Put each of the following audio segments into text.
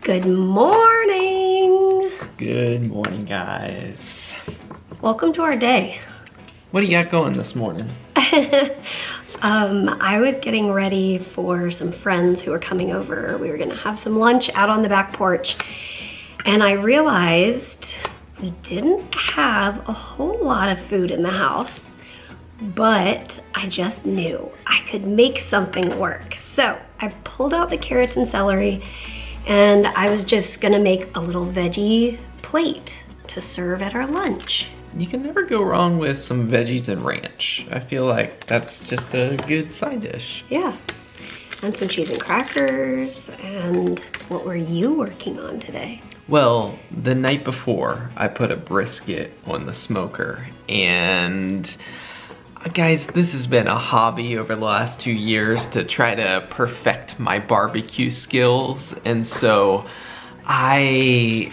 Good morning. Good morning, guys. Welcome to our day. What do you got going this morning? I was getting ready for some friends who were coming over. We were gonna have some lunch out on the back porch, and I realized we didn't have a whole lot of food in the house, but I just knew I could make something work. So I pulled out the carrots and celery, and I was just gonna make a little veggie plate to serve at our lunch. You can never go wrong with some veggies and ranch. I feel like that's just a good side dish. Yeah, and some cheese and crackers. And what were you working on today? Well, the night before, I put a brisket on the smoker, and guys, this has been a hobby over the last 2 years to try to perfect my barbecue skills, and so I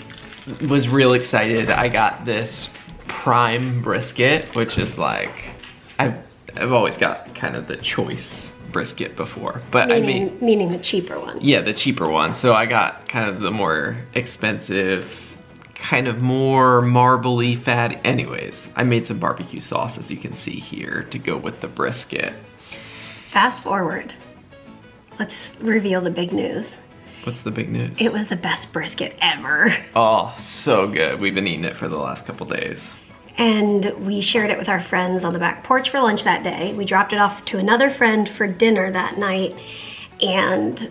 was real excited. I got this prime brisket, which is like, I've always got kind of the choice brisket before, but meaning the cheaper one. Yeah, the cheaper one. So I got kind of the more expensive, kind of more marbly fat. Anyways, I made some barbecue sauce, as you can see here, to go with the brisket. Fast forward. Let's reveal the big news. What's the big news? It was the best brisket ever. Oh, so good. We've been eating it for the last couple days. And we shared it with our friends on the back porch for lunch that day. We dropped it off to another friend for dinner that night. And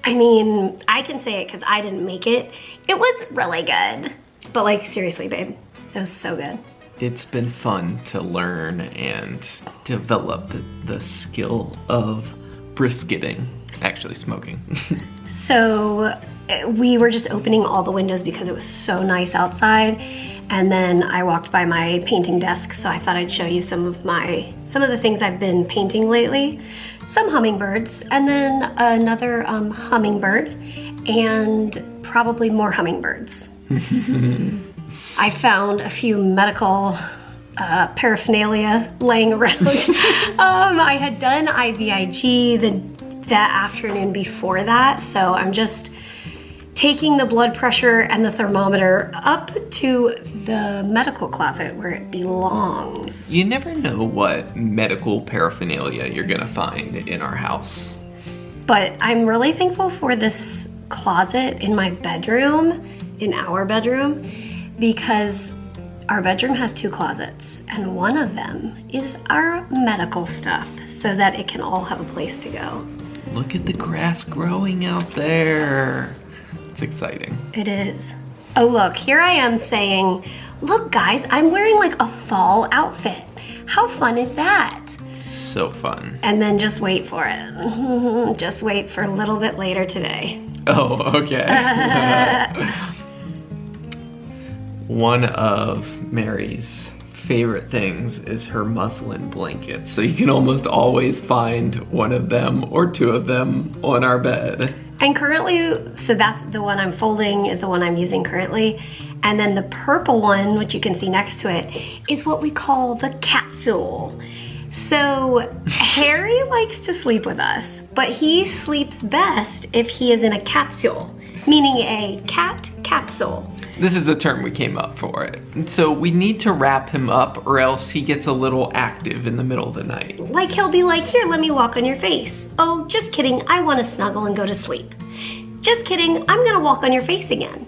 I mean, I can say it because I didn't make it. It was really good. But like, seriously, babe, it was so good. It's been fun to learn and develop the skill of brisketing, actually smoking. So we were just opening all the windows because it was so nice outside. And then I walked by my painting desk, so I thought I'd show you some of the things I've been painting lately. Some hummingbirds, and then another hummingbird, and probably more hummingbirds. I found a few medical paraphernalia laying around. I had done IVIG that afternoon before that, so I'm just taking the blood pressure and the thermometer up to the medical closet where it belongs. You never know what medical paraphernalia you're gonna find in our house. But I'm really thankful for this closet in my bedroom, in our bedroom, because our bedroom has 2 closets, and one of them is our medical stuff, so that it can all have a place to go. Look at the grass growing out there. It's exciting. It is. Oh look, here I am saying, look guys, I'm wearing like a fall outfit. How fun is that? So fun. And then just wait for it. Just wait for a little bit later today. Oh, okay. One of Mary's favorite things is her muslin blankets. So you can almost always find one of them or 2 of them on our bed. And currently, so that's the one I'm folding, is the one I'm using currently. And then the purple one, which you can see next to it, is what we call the capsule. So Harry likes to sleep with us, but he sleeps best if he is in a capsule, meaning a cat capsule. This is a term we came up for it. So we need to wrap him up or else he gets a little active in the middle of the night. Like he'll be like, here, let me walk on your face. Oh, just kidding, I want to snuggle and go to sleep. Just kidding, I'm gonna walk on your face again.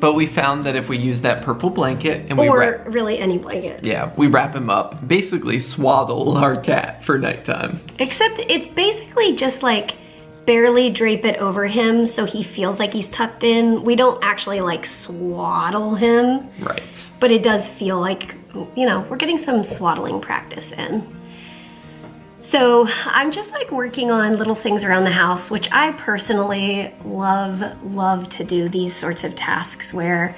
But we found that if we use that purple blanket and we Or really any blanket. Yeah, we wrap him up, basically swaddle our cat for nighttime. Except it's basically just like barely drape it over him so he feels like he's tucked in. We don't actually like swaddle him. Right. But it does feel like, you know, we're getting some swaddling practice in. So I'm just like working on little things around the house, which I personally love to do these sorts of tasks where,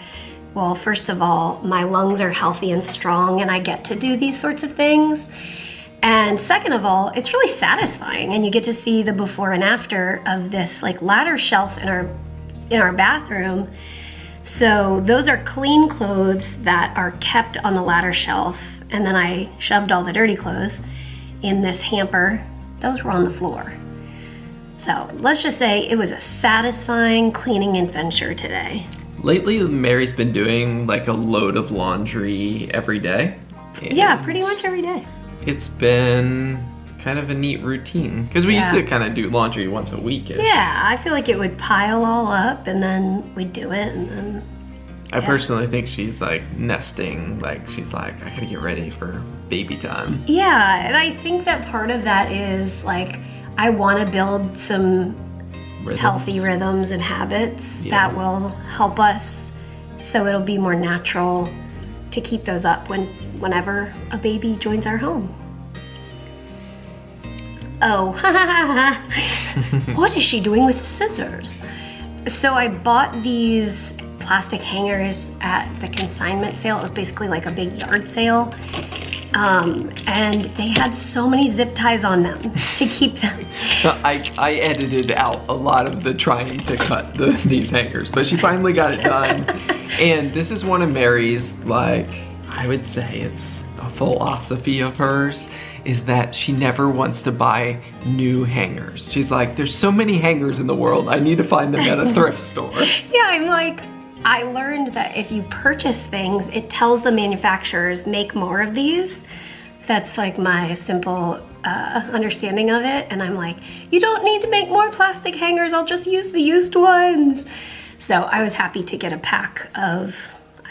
well, first of all, my lungs are healthy and strong and I get to do these sorts of things. And second of all, it's really satisfying, and you get to see the before and after of this like ladder shelf in our bathroom. So those are clean clothes that are kept on the ladder shelf, and then I shoved all the dirty clothes in this hamper. Those were on the floor. So let's just say it was a satisfying cleaning adventure today. Lately, Mary's been doing like a load of laundry every day. Yeah, pretty much every day. It's been kind of a neat routine because we used to kind of do laundry once a week. Yeah, I feel like it would pile all up and then we'd do it and then... I personally think she's like nesting, like she's like, I gotta get ready for baby time. Yeah, and I think that part of that is like, I want to build some healthy rhythms and habits that will help us so it'll be more natural to keep those up whenever a baby joins our home. Oh, what is she doing with scissors? So I bought these plastic hangers at the consignment sale. It was basically like a big yard sale. And they had so many zip ties on them to keep them. I edited out a lot of the trying to cut these hangers, but she finally got it done. And this is one of Mary's, like, I would say it's a philosophy of hers, is that she never wants to buy new hangers. She's like, there's so many hangers in the world, I need to find them at a thrift store. Yeah, I'm like, I learned that if you purchase things, it tells the manufacturers, make more of these. That's like my simple understanding of it. And I'm like, you don't need to make more plastic hangers, I'll just use the used ones. So I was happy to get a pack of,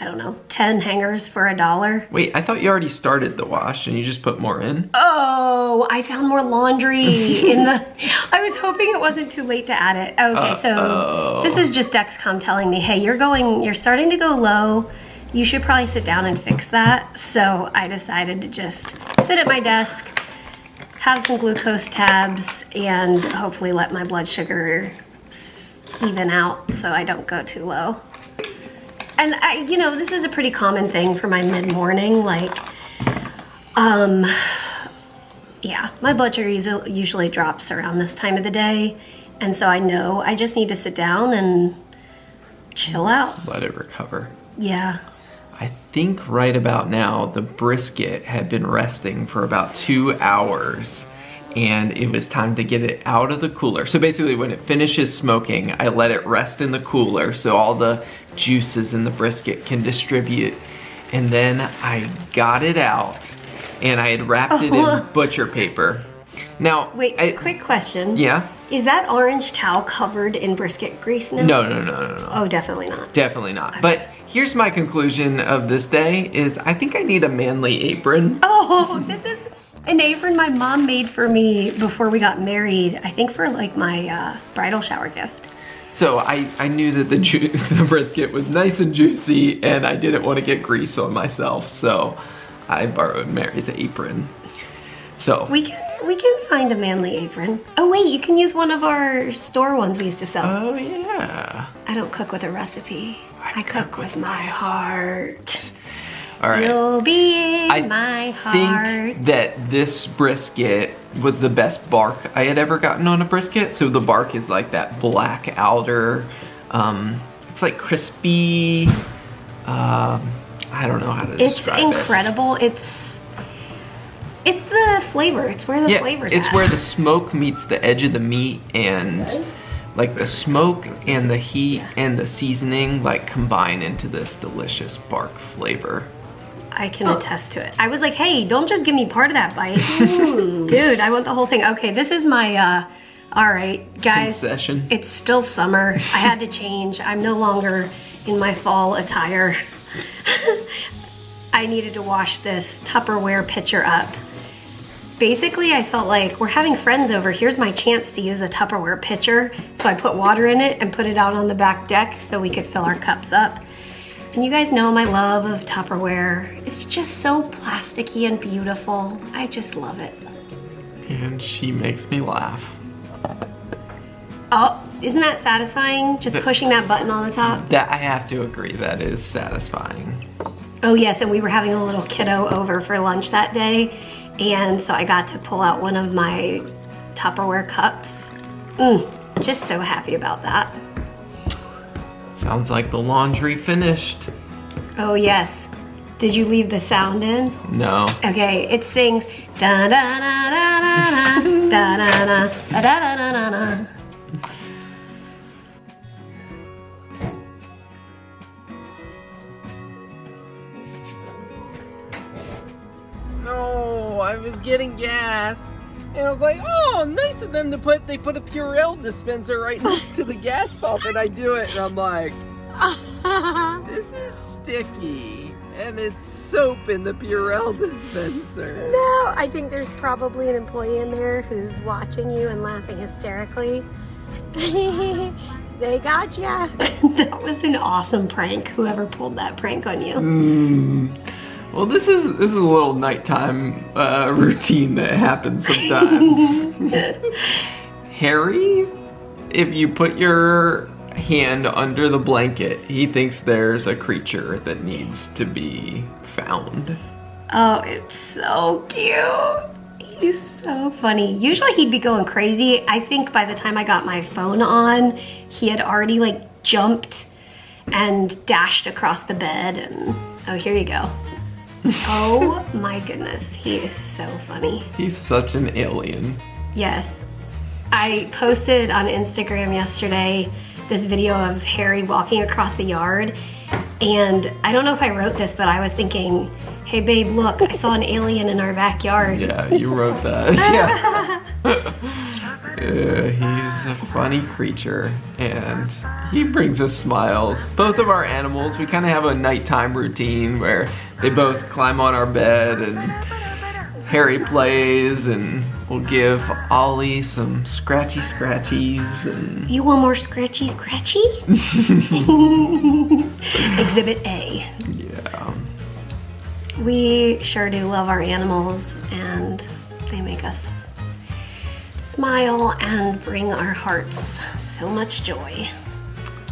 I don't know, 10 hangers for $1. Wait, I thought you already started the wash and you just put more in? Oh, I found more laundry in the, I was hoping it wasn't too late to add it. Okay, so this is just Dexcom telling me, hey, you're starting to go low. You should probably sit down and fix that. So I decided to just sit at my desk, have some glucose tabs, and hopefully let my blood sugar even out so I don't go too low. And this is a pretty common thing for my mid-morning, like, yeah, my blood sugar usually drops around this time of the day. And so I know I just need to sit down and chill out. Let it recover. Yeah. I think right about now, the brisket had been resting for about 2 hours and it was time to get it out of the cooler. So basically when it finishes smoking, I let it rest in the cooler so all the juices in the brisket can distribute. And then I got it out and I had wrapped it in butcher paper. Now, wait, quick question. Yeah? Is that orange towel covered in brisket grease now? No. Oh, definitely not. Definitely not. Okay. But here's my conclusion of this day is I think I need a manly apron. Oh, this is an apron my mom made for me before we got married. I think for like my bridal shower gift. So I knew that the brisket was nice and juicy and I didn't want to get grease on myself. So I borrowed Mary's apron. So we can find a manly apron. Oh wait, you can use one of our store ones we used to sell. Oh yeah. I don't cook with a recipe. I cook with my heart. All right. You'll be in my heart. I think that this brisket was the best bark I had ever gotten on a brisket. So the bark is like that black outer, it's like crispy, I don't know how to describe it. It's incredible. It's the flavor. It's where the flavor's it's at. where the smoke meets the edge of the meat and like the smoke and the heat and the seasoning like combine into this delicious bark flavor. I can attest to it. I was like, hey, don't just give me part of that bite. Dude, I want the whole thing. Okay, this is my, all right, guys. Concession. It's still summer. I had to change. I'm no longer in my fall attire. I needed to wash this Tupperware pitcher up. Basically, I felt like we're having friends over. Here's my chance to use a Tupperware pitcher. So I put water in it and put it out on the back deck so we could fill our cups up. And you guys know my love of Tupperware. It's just so plasticky and beautiful. I just love it. And she makes me laugh. Oh, isn't that satisfying? Just pushing that button on the top? That I have to agree, that is satisfying. Oh yes, and we were having a little kiddo over for lunch that day. And so I got to pull out one of my Tupperware cups. Just so happy about that. Sounds like the laundry finished. Oh yes. Did you leave the sound in? No. Okay, it sings da da da da da da da da da da da da da. I was getting gas. And I was like, oh, nice of them to they put a Purell dispenser right next to the gas pump, and I do it, and I'm like, this is sticky, and it's soap in the Purell dispenser. No, I think there's probably an employee in there who's watching you and laughing hysterically. They got ya. That was an awesome prank, whoever pulled that prank on you. Well, this is a little nighttime routine that happens sometimes. Harry, if you put your hand under the blanket, he thinks there's a creature that needs to be found. Oh, it's so cute. He's so funny. Usually he'd be going crazy. I think by the time I got my phone on, he had already like jumped and dashed across the bed and oh, here you go. Oh my goodness, he is so funny. He's such an alien. Yes. I posted on Instagram yesterday this video of Harry walking across the yard, and I don't know if I wrote this, but I was thinking, hey babe, look, I saw an alien in our backyard. Yeah, you wrote that. He's a funny creature, and he brings us smiles. Both of our animals, we kind of have a nighttime routine where they both climb on our bed and Harry plays, and we'll give Ollie some scratchy scratchies. And you want more scratchy scratchy? Exhibit A. Yeah. We sure do love our animals, and they make us smile and bring our hearts so much joy.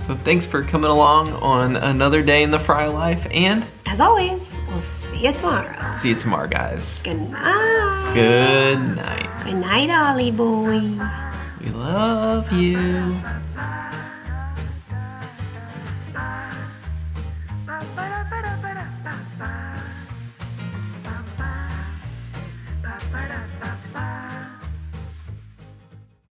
So thanks for coming along on another day in the Frey Life, and as always, we'll see you tomorrow. See you tomorrow, guys. Good night. Good night. Good night, Ollie boy. We love you.